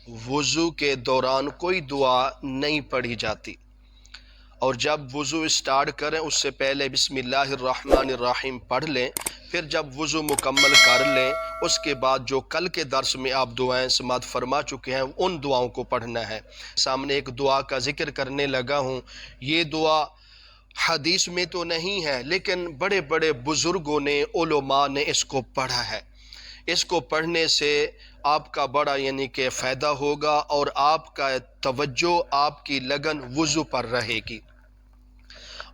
وضو کے دوران کوئی دعا نہیں پڑھی جاتی، اور جب وضو اسٹارٹ کریں اس سے پہلے بسم اللہ الرحمن الرحیم پڑھ لیں، پھر جب وضو مکمل کر لیں اس کے بعد جو کل کے درس میں آپ دعائیں سماعت فرما چکے ہیں ان دعاؤں کو پڑھنا ہے۔ سامنے ایک دعا کا ذکر کرنے لگا ہوں، یہ دعا حدیث میں تو نہیں ہے لیکن بڑے بڑے بزرگوں نے، علماء نے اس کو پڑھا ہے۔ اس کو پڑھنے سے آپ کا بڑا کہ فائدہ ہوگا، اور آپ کا توجہ، آپ کی لگن وضو پر رہے گی،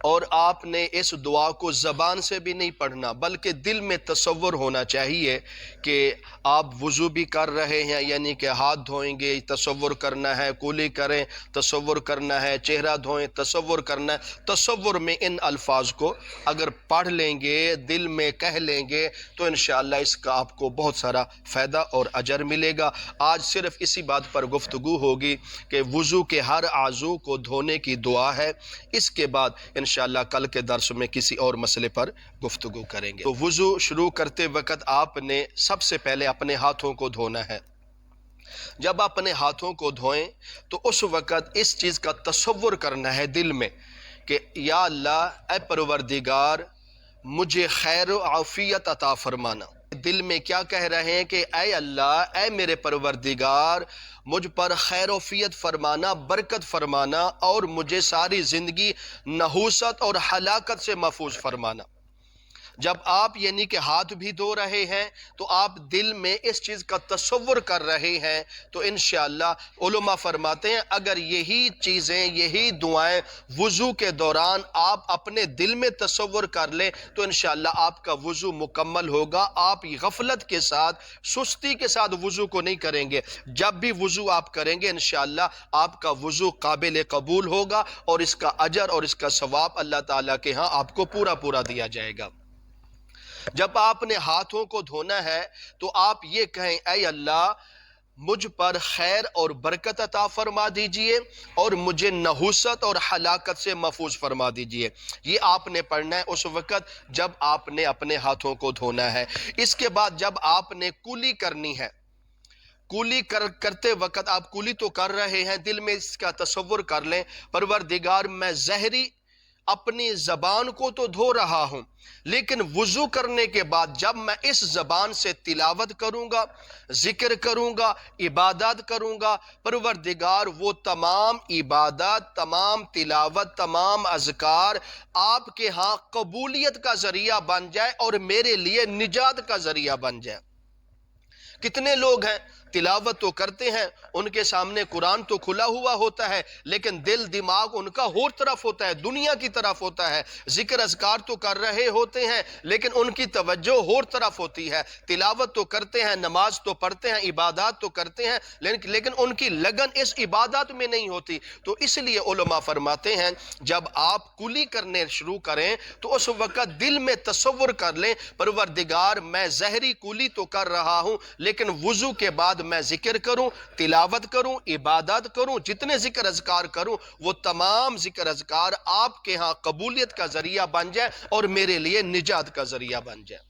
اور آپ نے اس دعا کو زبان سے بھی نہیں پڑھنا بلکہ دل میں تصور ہونا چاہیے کہ آپ وضو بھی کر رہے ہیں، کہ ہاتھ دھوئیں گے تصور کرنا ہے، کولی کریں تصور کرنا ہے، چہرہ دھوئیں تصور کرنا ہے۔ تصور میں ان الفاظ کو اگر پڑھ لیں گے، دل میں کہہ لیں گے تو انشاءاللہ اس کا آپ کو بہت سارا فائدہ اور اجر ملے گا۔ آج صرف اسی بات پر گفتگو ہوگی کہ وضو کے ہر عضو کو دھونے کی دعا ہے، اس کے بعد انشاءاللہ کل کے درس میں کسی اور مسئلے پر گفتگو کریں گے۔ تو وضو شروع کرتے وقت آپ نے سب سے پہلے اپنے ہاتھوں کو دھونا ہے۔ جب اپنے ہاتھوں کو دھوئیں تو اس وقت اس چیز کا تصور کرنا ہے دل میں کہ یا اللہ اے پروردگار مجھے خیر و عافیت عطا فرمانا۔ دل میں کیا کہہ رہے ہیں کہ اے اللہ، اے میرے پروردگار مجھ پر خیر و عافیت فرمانا، برکت فرمانا، اور مجھے ساری زندگی نحوست اور ہلاکت سے محفوظ فرمانا۔ جب آپ کہ ہاتھ بھی دھو رہے ہیں تو آپ دل میں اس چیز کا تصور کر رہے ہیں، تو انشاءاللہ علماء فرماتے ہیں اگر یہی چیزیں، یہی دعائیں وضو کے دوران آپ اپنے دل میں تصور کر لیں تو انشاءاللہ آپ کا وضو مکمل ہوگا۔ آپ غفلت کے ساتھ، سستی کے ساتھ وضو کو نہیں کریں گے۔ جب بھی وضو آپ کریں گے انشاءاللہ آپ کا وضو قابل قبول ہوگا، اور اس کا اجر اور اس کا ثواب اللہ تعالیٰ کے ہاں آپ کو پورا پورا دیا جائے گا۔ جب آپ نے ہاتھوں کو دھونا ہے تو آپ یہ کہیں اے اللہ مجھ پر خیر اور برکت عطا فرما دیجئے، اور مجھے نحوست اور ہلاکت سے محفوظ فرما دیجئے۔ یہ آپ نے پڑھنا ہے اس وقت جب آپ نے اپنے ہاتھوں کو دھونا ہے۔ اس کے بعد جب آپ نے کلی کرنی ہے، کولی کرتے وقت آپ کولی تو کر رہے ہیں، دل میں اس کا تصور کر لیں پروردگار میں زہری اپنی زبان کو تو دھو رہا ہوں، لیکن وضو کرنے کے بعد جب میں اس زبان سے تلاوت کروں گا، ذکر کروں گا، عبادات کروں گا، پروردگار وہ تمام عبادات، تمام تلاوت، تمام اذکار آپ کے ہاں قبولیت کا ذریعہ بن جائے اور میرے لیے نجات کا ذریعہ بن جائے۔ کتنے لوگ ہیں تلاوت تو کرتے ہیں، ان کے سامنے قرآن تو کھلا ہوا ہوتا ہے لیکن دل دماغ ان کا اور طرف ہوتا ہے، دنیا کی طرف ہوتا ہے۔ ذکر اذکار تو کر رہے ہوتے ہیں لیکن ان کی توجہ اور طرف ہوتی ہے۔ تلاوت تو کرتے ہیں، نماز تو پڑھتے ہیں، عبادات تو کرتے ہیں، لیکن ان کی لگن اس عبادات میں نہیں ہوتی۔ تو اس لیے علماء فرماتے ہیں جب آپ کلی کرنے شروع کریں تو اس وقت دل میں تصور کر لیں پروردگار میں زہری کلی تو کر رہا ہوں لیکن وضو کے بعد میں ذکر کروں، تلاوت کروں، عبادت کروں، جتنے ذکر اذکار کروں وہ تمام ذکر اذکار آپ کے ہاں قبولیت کا ذریعہ بن جائے اور میرے لیے نجات کا ذریعہ بن جائے۔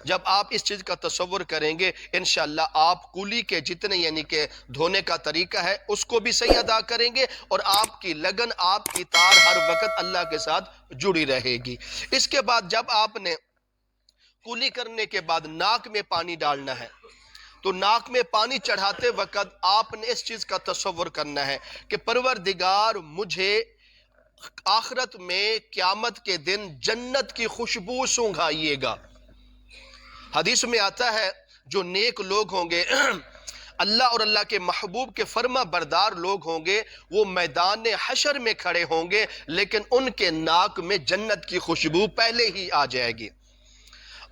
جب آپ اس چیز کا تصور کریں گے انشاءاللہ آپ کولی کے جتنے کہ دھونے کا طریقہ ہے اس کو بھی صحیح ادا کریں گے، اور آپ کی لگن، آپ کی تار ہر وقت اللہ کے ساتھ جڑی رہے گی۔ اس کے بعد جب آپ نے کولی کرنے کے بعد ناک میں پانی ڈالنا ہے تو ناک میں پانی چڑھاتے وقت آپ نے اس چیز کا تصور کرنا ہے کہ پروردگار مجھے آخرت میں قیامت کے دن جنت کی خوشبو سونگھائیے گا۔ حدیث میں آتا ہے جو نیک لوگ ہوں گے، اللہ اور اللہ کے محبوب کے فرما بردار لوگ ہوں گے، وہ میدان حشر میں کھڑے ہوں گے لیکن ان کے ناک میں جنت کی خوشبو پہلے ہی آ جائے گی،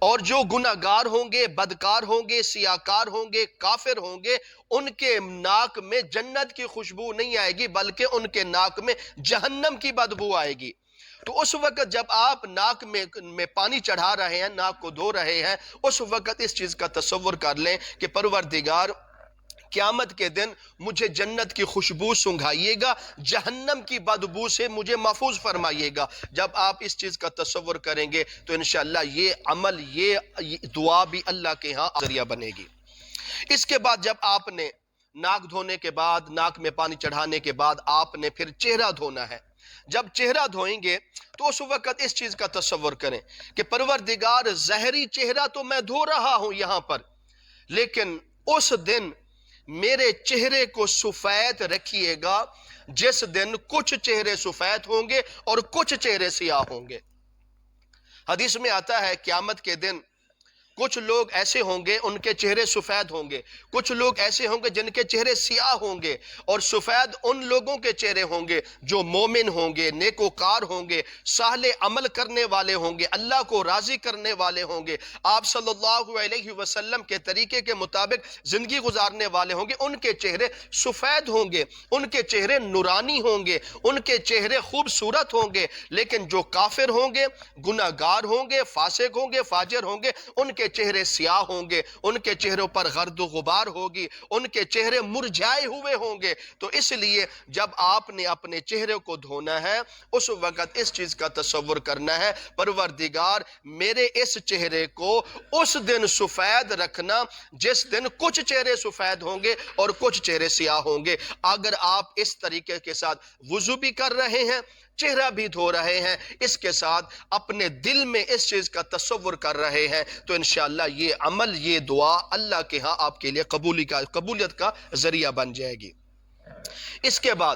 اور جو گناہگار ہوں گے، بدکار ہوں گے، سیاکار ہوں گے، کافر ہوں گے، ان کے ناک میں جنت کی خوشبو نہیں آئے گی بلکہ ان کے ناک میں جہنم کی بدبو آئے گی۔ تو اس وقت جب آپ ناک میں پانی چڑھا رہے ہیں، ناک کو دھو رہے ہیں، اس وقت اس چیز کا تصور کر لیں کہ پروردگار قیامت کے دن مجھے جنت کی خوشبو سنگھائیے گا، جہنم کی بدبو سے مجھے محفوظ فرمائیے گا۔ جب آپ اس چیز کا تصور کریں گے تو انشاءاللہ یہ عمل، یہ دعا بھی اللہ کے ہاں ذریعہ بنے گی۔ اس کے بعد جب آپ نے ناک دھونے کے بعد، ناک میں پانی چڑھانے کے بعد آپ نے پھر چہرہ دھونا ہے۔ جب چہرہ دھوئیں گے تو اس وقت اس چیز کا تصور کریں کہ پروردگار ظاہری چہرہ تو میں دھو رہا ہوں یہاں پر، لیکن اس دن میرے چہرے کو سفید رکھیے گا جس دن کچھ چہرے سفید ہوں گے اور کچھ چہرے سیاہ ہوں گے۔ حدیث میں آتا ہے قیامت کے دن کچھ لوگ ایسے ہوں گے ان کے چہرے سفید ہوں گے، کچھ لوگ ایسے ہوں گے جن کے چہرے سیاہ ہوں گے، اور سفید ان لوگوں کے چہرے ہوں گے جو مومن ہوں گے، نیکوکار ہوں گے، صالح عمل کرنے والے ہوں گے، اللہ کو راضی کرنے والے ہوں گے، آپ صلی اللہ علیہ وسلم کے طریقے کے مطابق زندگی گزارنے والے ہوں گے۔ ان کے چہرے سفید ہوں گے، ان کے چہرے نورانی ہوں گے، ان کے چہرے خوبصورت ہوں گے۔ لیکن جو کافر ہوں گے، گناہگار ہوں گے، فاسق ہوں گے، فاجر ہوں گے، ان کے چہرے سیاہ ہوں گے، ان کے چہروں پر گرد و غبار ہوگی، ان کے چہرے مرجھائے ہوئے ہوں گے۔ تو اس لیے جب آپ نے اپنے چہرے کو دھونا ہے اس وقت اس چیز کا تصور کرنا ہے، پروردگار میرے اس چہرے کو اس دن سفید رکھنا جس دن کچھ چہرے سفید ہوں گے اور کچھ چہرے سیاہ ہوں گے۔ اگر آپ اس طریقے کے ساتھ وضو بھی کر رہے ہیں، چہرہ بھی دھو رہے ہیں، اس کے ساتھ اپنے دل میں اس چیز کا تصور کر رہے ہیں، تو انشاءاللہ یہ عمل، یہ دعا اللہ کے ہاں آپ کے لیے قبولیت کا ذریعہ بن جائے گی۔ اس کے بعد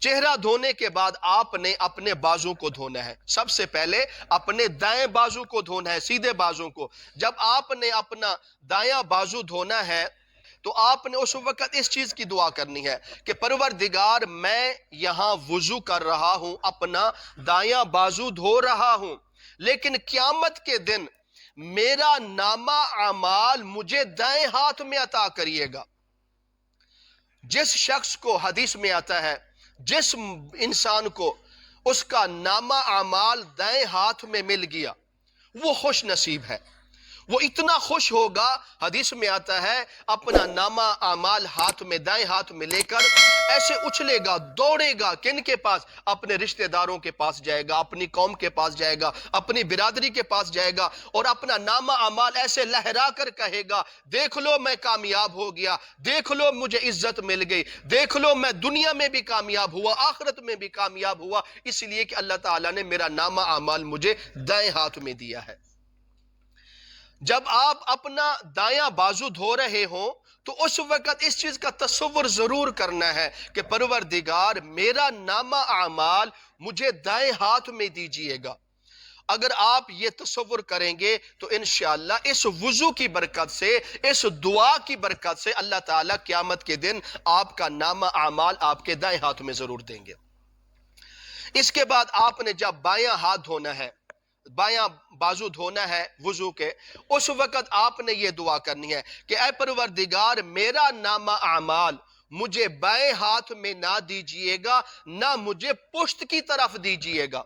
چہرہ دھونے کے بعد آپ نے اپنے بازو کو دھونا ہے۔ سب سے پہلے اپنے دائیں بازو کو دھونا ہے، سیدھے بازو کو۔ جب آپ نے اپنا دایاں بازو دھونا ہے تو آپ نے اس وقت اس چیز کی دعا کرنی ہے کہ پروردگار میں یہاں وضو کر رہا ہوں، اپنا دایاں بازو دھو رہا ہوں، لیکن قیامت کے دن میرا نامہ اعمال مجھے دائیں ہاتھ میں عطا کریے گا۔ جس شخص کو، حدیث میں آتا ہے، جس انسان کو اس کا نامہ اعمال دائیں ہاتھ میں مل گیا وہ خوش نصیب ہے، وہ اتنا خوش ہوگا، حدیث میں آتا ہے اپنا نامہ اعمال ہاتھ میں، دائیں ہاتھ میں لے کر ایسے اچھلے گا، دوڑے گا، کن کے پاس؟ اپنے رشتہ داروں کے پاس جائے گا، اپنی قوم کے پاس جائے گا، اپنی برادری کے پاس جائے گا، اور اپنا نامہ اعمال ایسے لہرا کر کہے گا، دیکھ لو میں کامیاب ہو گیا، دیکھ لو مجھے عزت مل گئی، دیکھ لو میں دنیا میں بھی کامیاب ہوا، آخرت میں بھی کامیاب ہوا، اس لیے کہ اللہ تعالیٰ نے میرا نامہ اعمال مجھے دائیں ہاتھ میں دیا ہے۔ جب آپ اپنا دایاں بازو دھو رہے ہوں تو اس وقت اس چیز کا تصور ضرور کرنا ہے کہ پروردگار میرا نامہ اعمال مجھے دائیں ہاتھ میں دیجئے گا۔ اگر آپ یہ تصور کریں گے تو انشاءاللہ اس وضو کی برکت سے، اس دعا کی برکت سے اللہ تعالیٰ قیامت کے دن آپ کا نامہ اعمال آپ کے دائیں ہاتھ میں ضرور دیں گے۔ اس کے بعد آپ نے جب بایاں ہاتھ دھونا ہے، بایاں بازو دھونا ہے وضو کے، اس وقت آپ نے یہ دعا کرنی ہے کہ اے پروردگار میرا نامہ اعمال مجھے بائیں ہاتھ میں نہ دیجئے گا، نہ مجھے پشت کی طرف دیجئے گا۔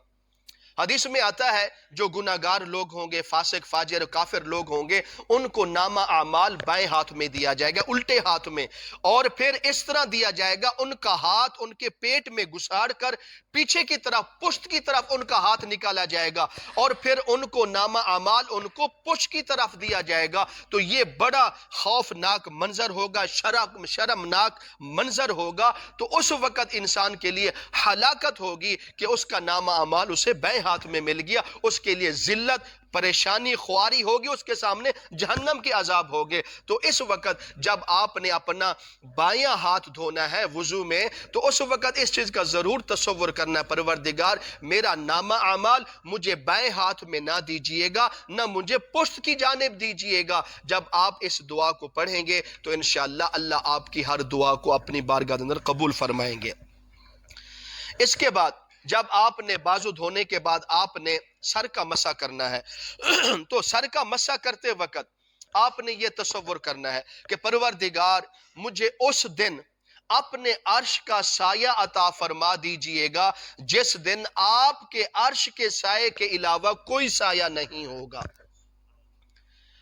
حدیث میں آتا ہے جو گناہگار لوگ ہوں گے، فاسق فاجر کافر لوگ ہوں گے، ان کو نامہ اعمال بائیں ہاتھ میں دیا جائے گا، الٹے ہاتھ میں، اور پھر اس طرح دیا جائے گا، ان کا ہاتھ ان کے پیٹ میں گھساڑ کر پیچھے کی طرف، پشت کی طرف ان کا ہاتھ نکالا جائے گا، اور پھر ان کو نامہ اعمال ان کو پشت کی طرف دیا جائے گا۔ تو یہ بڑا خوفناک منظر ہوگا، شرمناک منظر ہوگا۔ تو اس وقت انسان کے لیے ہلاکت ہوگی کہ اس کا نامہ اعمال اسے بائیں ہاتھ میں مل گیا، اس کے لیے ذلت، پریشانی، خواری ہوگی، اس کے سامنے جہنم کے عذاب ہوگے۔ تو اس وقت جب آپ نے اپنا بایاں ہاتھ دھونا ہے وضو میں تو اس وقت اس چیز کا ضرور تصور کرنا ہے، پروردگار میرا نامہ اعمال مجھے بائیں ہاتھ میں نہ دیجئے گا، نہ مجھے پشت کی جانب دیجئے گا۔ جب آپ اس دعا کو پڑھیں گے تو انشاءاللہ اللہ آپ کی ہر دعا کو اپنی بارگاہ اندر قبول فرمائیں گے۔ اس کے بعد جب آپ نے بازو دھونے کے بعد آپ نے سر کا مسح کرنا ہے تو سر کا مسح کرتے وقت آپ نے یہ تصور کرنا ہے کہ پروردگار مجھے اس دن اپنے عرش کا سایہ عطا فرما دیجئے گا جس دن آپ کے عرش کے سائے کے علاوہ کوئی سایہ نہیں ہوگا۔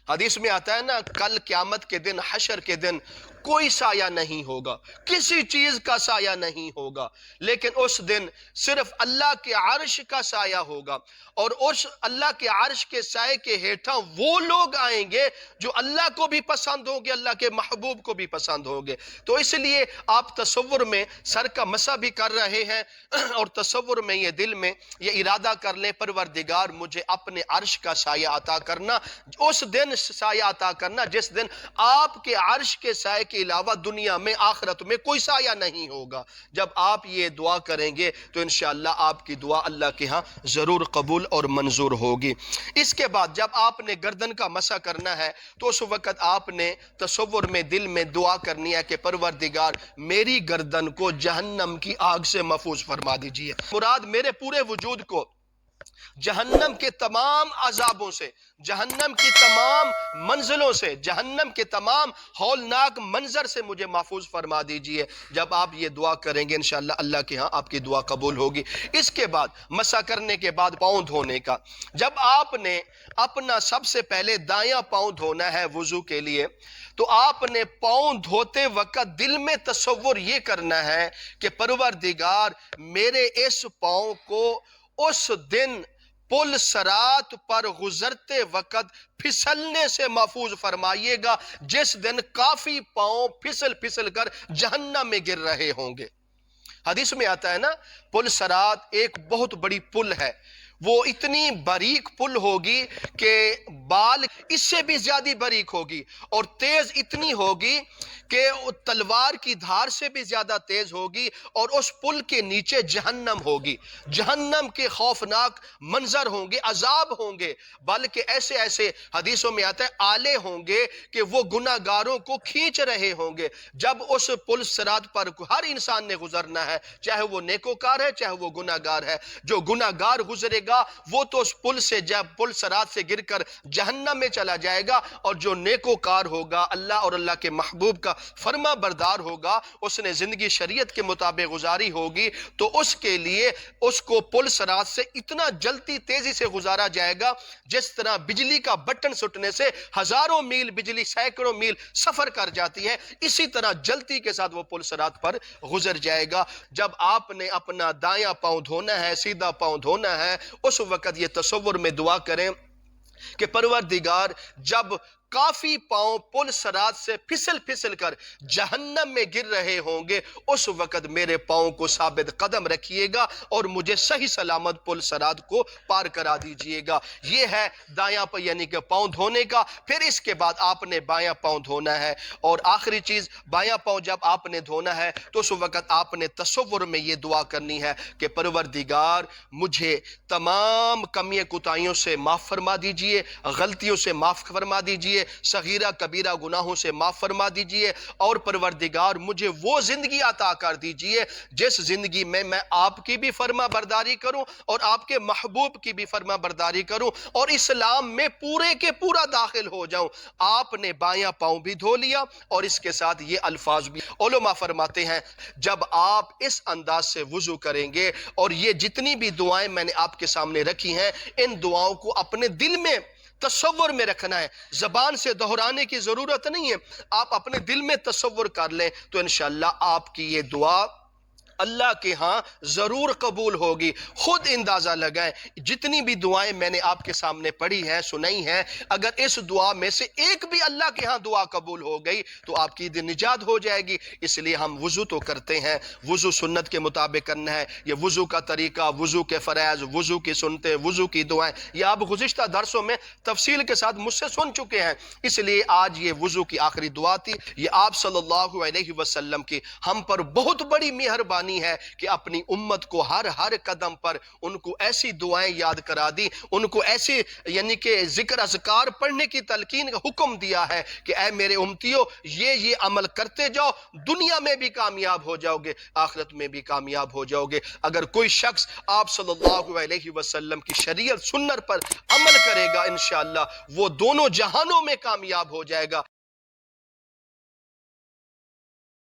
حدیث میں آتا ہے نا، کل قیامت کے دن، حشر کے دن کوئی سایہ نہیں ہوگا، کسی چیز کا سایہ نہیں ہوگا، لیکن اس دن صرف اللہ کے عرش کا سایہ ہوگا، اور اس اللہ کے عرش کے سائے کے ہیٹھاں وہ لوگ آئیں گے جو اللہ کو بھی پسند ہوں گے، اللہ کے محبوب کو بھی پسند ہوں گے۔ تو اس لیے آپ تصور میں سر کا مسح بھی کر رہے ہیں اور تصور میں یہ دل میں یہ ارادہ کر لیں، پروردگار مجھے اپنے عرش کا سایہ عطا کرنا، اس دن سایہ عطا کرنا جس دن آپ کے عرش کے سائے کے علاوہ دنیا میں آخرت میں کوئی سایہ نہیں ہوگا۔ جب آپ یہ دعا کریں گے تو انشاءاللہ آپ کی دعا اللہ کے ہاں ضرور قبول اور منظور ہوگی۔ اس کے بعد جب آپ نے گردن کا مسح کرنا ہے تو اس وقت آپ نے تصور میں دل میں دعا کرنی ہے کہ پروردگار میری گردن کو جہنم کی آگ سے محفوظ فرما دیجئے۔ مراد میرے پورے وجود کو جہنم کے تمام عذابوں سے، جہنم کی تمام منزلوں سے، جہنم کے تمام ہولناک منظر سے مجھے محفوظ فرما دیجئے۔ جب آپ یہ دعا کریں گے انشاءاللہ اللہ کے ہاں آپ کی دعا قبول ہوگی۔ اس کے بعد مسح کرنے کے بعد پاؤں دھونے کا، جب آپ نے اپنا سب سے پہلے دایاں پاؤں دھونا ہے وضو کے لیے، تو آپ نے پاؤں دھوتے وقت دل میں تصور یہ کرنا ہے کہ پروردگار میرے اس پاؤں کو اس دن پل صراط پر گزرتے وقت پھسلنے سے محفوظ فرمائیے گا جس دن کافی پاؤں پھسل پھسل کر جہنم میں گر رہے ہوں گے۔ حدیث میں آتا ہے نا، پل صراط ایک بہت بڑی پل ہے، وہ اتنی باریک پل ہوگی کہ بال اس سے بھی زیادہ باریک ہوگی، اور تیز اتنی ہوگی کہ تلوار کی دھار سے بھی زیادہ تیز ہوگی، اور اس پل کے نیچے جہنم ہوگی، جہنم کے خوفناک منظر ہوں گے، عذاب ہوں گے، بلکہ ایسے ایسے حدیثوں میں آتا ہے آلے ہوں گے کہ وہ گناہ گاروں کو کھینچ رہے ہوں گے۔ جب اس پل صراط پر ہر انسان نے گزرنا ہے، چاہے وہ نیکوکار ہے چاہے وہ گناہ گار ہے، جو گناہ گار گزرے گا وہ تو اس پل سے جب پل صراط سے گر کر جہنم میں چلا جائے گا، اور جو نیکوکار ہوگا، اللہ اور اللہ کے محبوب کا فرما بردار ہوگا، اس نے زندگی شریعت کے مطابق گزاری ہوگی، تو اس کے لیے اس کو پل صراط سے اتنا جلدی تیزی سے گزارا جائے گا جس طرح بجلی کا بٹن سٹنے سے ہزاروں میل بجلی سینکڑوں میل سفر کر جاتی ہے، اسی طرح جلدی کے ساتھ وہ پل صراط پر گزر جائے گا۔ جب آپ نے اپنا دایاں پاؤں دھونا ہے، سیدھا پاؤں دھونا ہے، اس وقت یہ تصور میں دعا کریں کہ پروردگار جب کافی پاؤں پل صراط سے پھسل پھسل کر جہنم میں گر رہے ہوں گے، اس وقت میرے پاؤں کو ثابت قدم رکھیے گا اور مجھے صحیح سلامت پل صراط کو پار کرا دیجئے گا۔ یہ ہے دایاں پاؤں یعنی کہ پاؤں دھونے کا۔ پھر اس کے بعد آپ نے بایاں پاؤں دھونا ہے، اور آخری چیز بایاں پاؤں جب آپ نے دھونا ہے تو اس وقت آپ نے تصور میں یہ دعا کرنی ہے کہ پروردگار مجھے تمام کمیوں کوتاہیوں سے معاف فرما دیجئے، غلطیوں سے معاف فرما دیجئے، صغیرہ کبیرہ گناہوں سے معاف فرما دیجئے، اور پروردگار مجھے وہ زندگی عطا کر دیجئے جس زندگی میں میں آپ کی بھی فرما برداری کروں اور آپ کے محبوب کی بھی فرما برداری کروں اور اسلام میں پورے کے پورا داخل ہو جاؤں۔ آپ نے بایاں پاؤں بھی دھو لیا اور اس کے ساتھ یہ الفاظ بھی علماء فرماتے ہیں جب آپ اس انداز سے وضو کریں گے اور یہ جتنی بھی دعائیں میں نے آپ کے سامنے رکھی ہیں ان دعاؤں کو اپنے دل میں تصور میں رکھنا ہے، زبان سے دہرانے کی ضرورت نہیں ہے، آپ اپنے دل میں تصور کر لیں تو انشاءاللہ آپ کی یہ دعا اللہ کے ہاں ضرور قبول ہوگی۔ خود اندازہ لگائیں جتنی بھی دعائیں میں نے آپ کے سامنے پڑھی ہیں سنائی ہیں، اگر اس دعا میں سے ایک بھی اللہ کے ہاں دعا قبول ہو گئی تو آپ کی دن نجات ہو جائے گی۔ اس لیے ہم وضو تو کرتے ہیں، وضو سنت کے مطابق کرنا ہے، یہ وضو کا طریقہ، وضو کے فرائض، وضو کی سنتیں، وضو کی دعائیں، یہ آپ گزشتہ درسوں میں تفصیل کے ساتھ مجھ سے سن چکے ہیں۔ اس لیے آج یہ وضو کی آخری دعا تھی، یہ آپ صلی اللہ علیہ وسلم کی ہم پر بہت بڑی مہربانی ہے کہ اپنی امت کو ہر قدم پر ان کو ایسی دعائیں یاد کرا دی، ان کو ایسی یعنی کہ ذکر اذکار پڑھنے کی تلقین کا حکم دیا ہے کہ اے میرے امتیوں یہ عمل کرتے جاؤ، دنیا میں بھی کامیاب ہو جاؤ گے، آخرت میں بھی کامیاب ہو جاؤ گے۔ اگر کوئی شخص آپ صلی اللہ علیہ وسلم کی شریعت سنت پر عمل کرے گا انشاءاللہ وہ دونوں جہانوں میں کامیاب ہو جائے گا۔